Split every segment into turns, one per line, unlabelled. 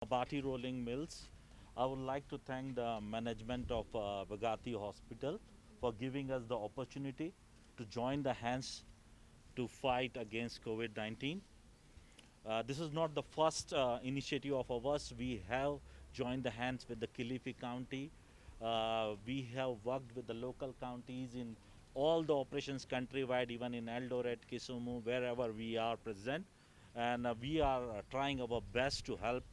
Mabati Rolling Mills. I would like to thank the management of Vagati Hospital for giving us the opportunity to join the hands to fight against COVID-19. This is not the first initiative of ours. We have joined the hands with the Kilifi County. We have worked with the local counties in all the operations countrywide, even in Eldoret, Kisumu, wherever we are present. And we are trying our best to help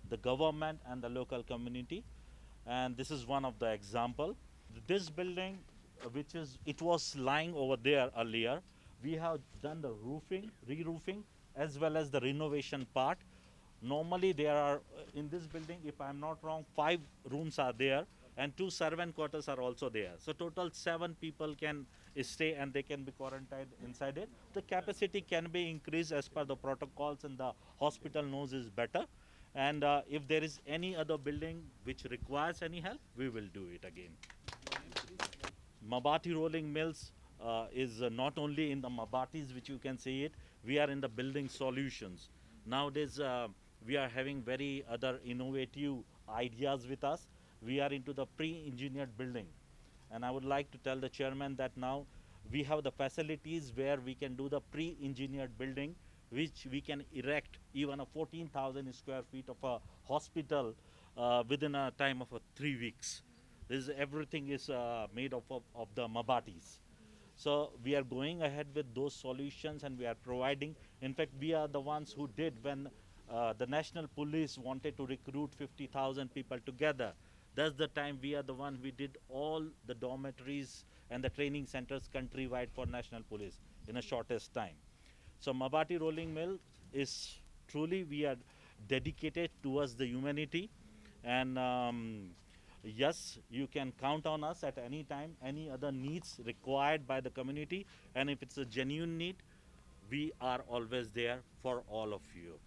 the government and the local community. And this is one of the example. This building, it was lying over there earlier. We have done the roofing, re-roofing, as well as the renovation part. Normally there are in this building, if I'm not wrong, 5 rooms are there and 2 servant quarters are also there. So total 7 people can stay and they can be quarantined inside it. The capacity can be increased as per the protocols and the hospital knows is better. And if there is any other building which requires any help, we will do it again. Mabati Rolling Mills is not only in the Mabatis, which you can see it, we are in the building solutions. Nowadays, we are having very other innovative ideas with us. We are into the pre-engineered building. And I would like to tell the chairman that now we have the facilities where we can do the pre-engineered building, which we can erect even a 14,000 square feet of a hospital within a time of 3 weeks. Everything is made of the Mabatis. So we are going ahead with those solutions and we are providing. In fact, we are the ones who did when the national police wanted to recruit 50,000 people together. That's the time we are the one we did all the dormitories and the training centers countrywide for national police in a shortest time. So Mabati Rolling Mill is truly, we are dedicated towards the humanity. And yes, you can count on us at any time, any other needs required by the community. And if it's a genuine need, we are always there for all of you.